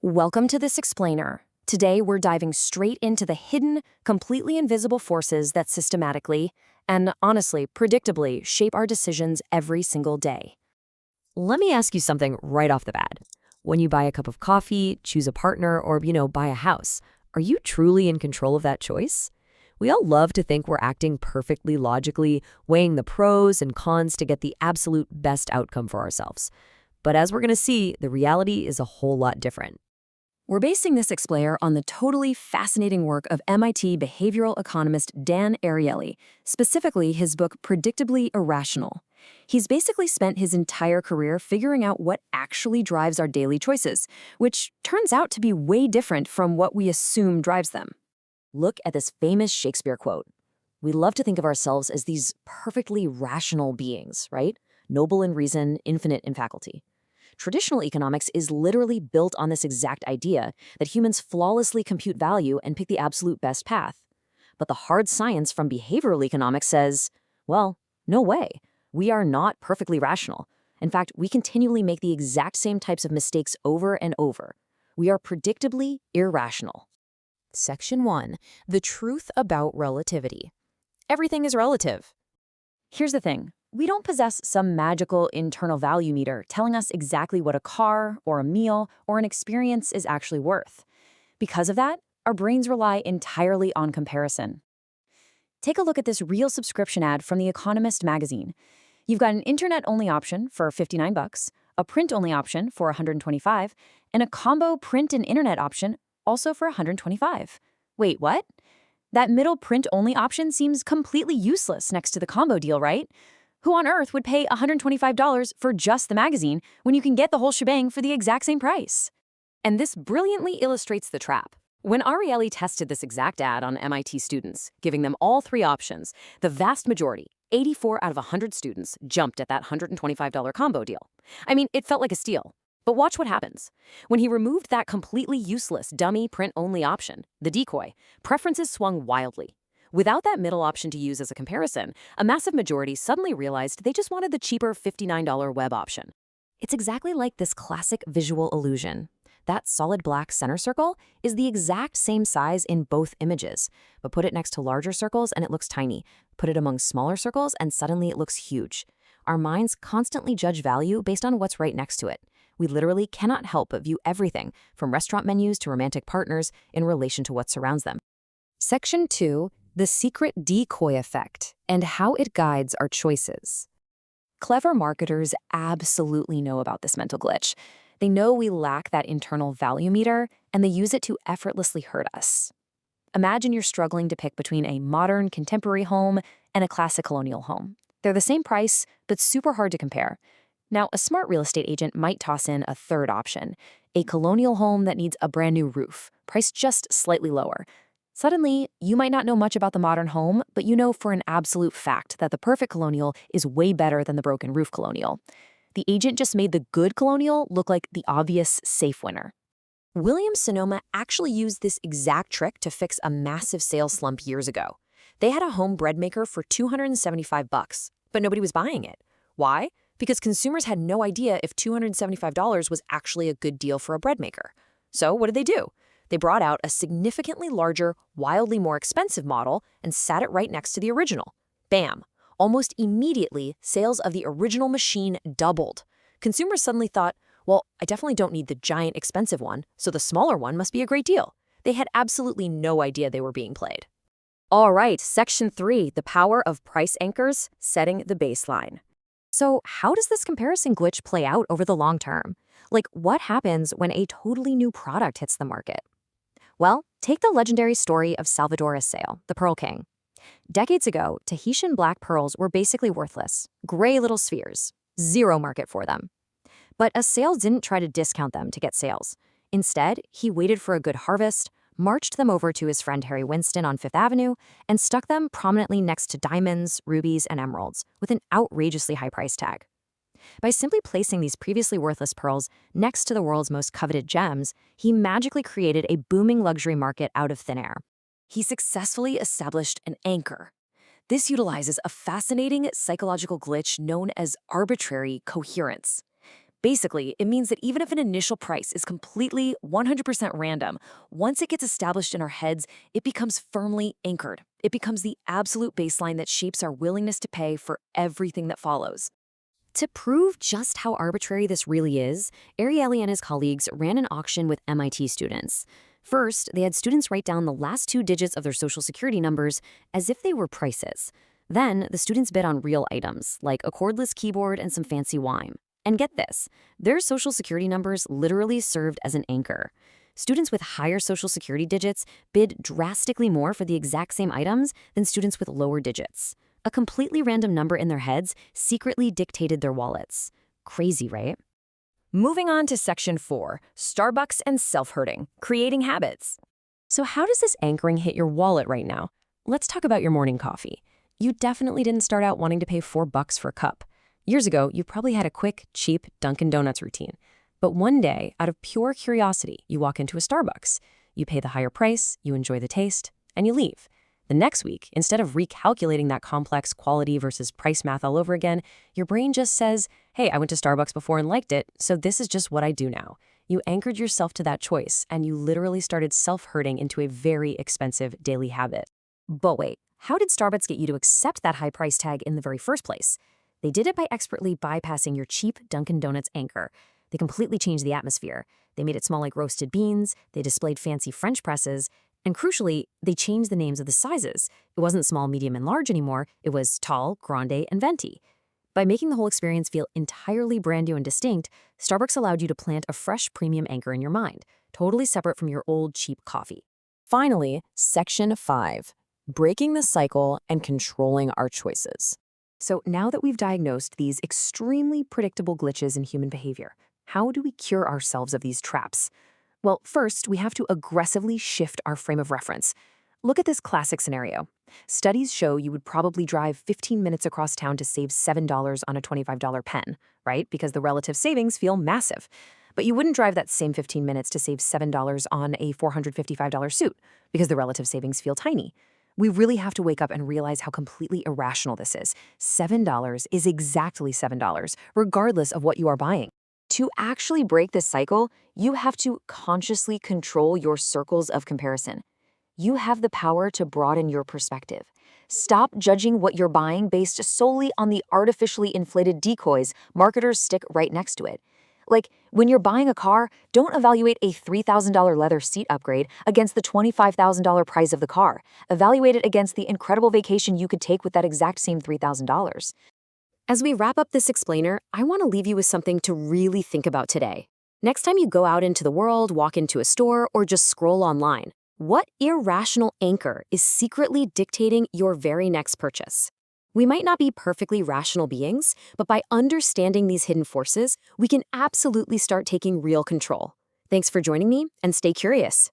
Welcome to This Explainer. Today, we're diving straight into the hidden, completely invisible forces that systematically, and honestly, predictably, shape our decisions every single day. Let me ask you something right off the bat. When you buy a cup of coffee, choose a partner, or, buy a house, are you truly in control of that choice? We all love to think we're acting perfectly logically, weighing the pros and cons to get the absolute best outcome for ourselves. But as we're going to see, the reality is a whole lot different. We're basing this explainer on the totally fascinating work of MIT behavioral economist Dan Ariely, specifically his book Predictably Irrational. He's basically spent his entire career figuring out what actually drives our daily choices, which turns out to be way different from what we assume drives them. Look at this famous Shakespeare quote. We love to think of ourselves as these perfectly rational beings, right? Noble in reason, infinite in faculty. Traditional economics is literally built on this exact idea that humans flawlessly compute value and pick the absolute best path. But the hard science from behavioral economics says, well, no way. We are not perfectly rational. In fact, we continually make the exact same types of mistakes over and over. We are predictably irrational. Section 1. The truth about relativity. Everything is relative. Here's the thing. We don't possess some magical internal value meter telling us exactly what a car or a meal or an experience is actually worth. Because of that, our brains rely entirely on comparison. Take a look at this real subscription ad from The Economist magazine. You've got an internet-only option for $59, a print-only option for $125, and a combo print and internet option also for $125. Wait, what? That middle print-only option seems completely useless next to the combo deal, right? Who on earth would pay $125 for just the magazine when you can get the whole shebang for the exact same price? And this brilliantly illustrates the trap. When Ariely tested this exact ad on MIT students, giving them all three options, the vast majority, 84 out of 100 students, jumped at that $125 combo deal. I mean, it felt like a steal. But watch what happens. When he removed that completely useless dummy print-only option, the decoy, preferences swung wildly. Without that middle option to use as a comparison, a massive majority suddenly realized they just wanted the cheaper $59 web option. It's exactly like this classic visual illusion. That solid black center circle is the exact same size in both images, but put it next to larger circles and it looks tiny. Put it among smaller circles and suddenly it looks huge. Our minds constantly judge value based on what's right next to it. We literally cannot help but view everything, from restaurant menus to romantic partners, in relation to what surrounds them. Section 2. The secret decoy effect and how it guides our choices. Clever marketers absolutely know about this mental glitch. They know we lack that internal value meter, and they use it to effortlessly hurt us. Imagine you're struggling to pick between a modern, contemporary home and a classic colonial home. They're the same price, but super hard to compare. Now, a smart real estate agent might toss in a third option, a colonial home that needs a brand new roof, priced just slightly lower. Suddenly, you might not know much about the modern home, but you know for an absolute fact that the perfect colonial is way better than the broken roof colonial. The agent just made the good colonial look like the obvious safe winner. Williams-Sonoma actually used this exact trick to fix a massive sales slump years ago. They had a home bread maker for $275, but nobody was buying it. Why? Because consumers had no idea if $275 was actually a good deal for a bread maker. So what did they do? They brought out a significantly larger, wildly more expensive model and sat it right next to the original. Bam! Almost immediately, sales of the original machine doubled. Consumers suddenly thought, well, I definitely don't need the giant expensive one, so the smaller one must be a great deal. They had absolutely no idea they were being played. All right, Section 3, the power of price anchors, setting the baseline. So how does this comparison glitch play out over the long term? Like, what happens when a totally new product hits the market? Well, take the legendary story of Salvador Assail, the Pearl King. Decades ago, Tahitian black pearls were basically worthless, gray little spheres, zero market for them. But Assail didn't try to discount them to get sales. Instead, he waited for a good harvest, marched them over to his friend Harry Winston on Fifth Avenue, and stuck them prominently next to diamonds, rubies, and emeralds with an outrageously high price tag. By simply placing these previously worthless pearls next to the world's most coveted gems, he magically created a booming luxury market out of thin air. He successfully established an anchor. This utilizes a fascinating psychological glitch known as arbitrary coherence. Basically, it means that even if an initial price is completely 100% random, once it gets established in our heads, it becomes firmly anchored. It becomes the absolute baseline that shapes our willingness to pay for everything that follows. To prove just how arbitrary this really is, Ariely and his colleagues ran an auction with MIT students. First, they had students write down the last 2 digits of their social security numbers as if they were prices. Then, the students bid on real items, like a cordless keyboard and some fancy wine. And get this, their social security numbers literally served as an anchor. Students with higher social security digits bid drastically more for the exact same items than students with lower digits. A completely random number in their heads secretly dictated their wallets. Crazy, right? Moving on to Section 4, Starbucks and Self-Hurting, Creating Habits. So how does this anchoring hit your wallet right now? Let's talk about your morning coffee. You definitely didn't start out wanting to pay $4 for a cup. Years ago, you probably had a quick, cheap Dunkin' Donuts routine. But one day, out of pure curiosity, you walk into a Starbucks. You pay the higher price, you enjoy the taste, and you leave. The next week, instead of recalculating that complex quality versus price math all over again, your brain just says, hey, I went to Starbucks before and liked it, so this is just what I do now. You anchored yourself to that choice, and you literally started self-hurting into a very expensive daily habit. But wait, how did Starbucks get you to accept that high price tag in the very first place? They did it by expertly bypassing your cheap Dunkin' Donuts anchor. They completely changed the atmosphere. They made it smell like roasted beans, they displayed fancy French presses, and crucially, they changed the names of the sizes. It wasn't small, medium, and large anymore. It was tall, grande, and venti. By making the whole experience feel entirely brand new and distinct, Starbucks allowed you to plant a fresh premium anchor in your mind, totally separate from your old cheap coffee. Finally, Section 5, Breaking the Cycle and Controlling Our Choices. So now that we've diagnosed these extremely predictable glitches in human behavior, how do we cure ourselves of these traps? Well, first, we have to aggressively shift our frame of reference. Look at this classic scenario. Studies show you would probably drive 15 minutes across town to save $7 on a $25 pen, right? Because the relative savings feel massive. But you wouldn't drive that same 15 minutes to save $7 on a $455 suit, because the relative savings feel tiny. We really have to wake up and realize how completely irrational this is. $7 is exactly $7, regardless of what you are buying. To actually break this cycle, you have to consciously control your circles of comparison. You have the power to broaden your perspective. Stop judging what you're buying based solely on the artificially inflated decoys marketers stick right next to it. Like, when you're buying a car, don't evaluate a $3,000 leather seat upgrade against the $25,000 price of the car. Evaluate it against the incredible vacation you could take with that exact same $3,000. As we wrap up this explainer, I want to leave you with something to really think about today. Next time you go out into the world, walk into a store, or just scroll online, what irrational anchor is secretly dictating your very next purchase? We might not be perfectly rational beings, but by understanding these hidden forces, we can absolutely start taking real control. Thanks for joining me, and stay curious.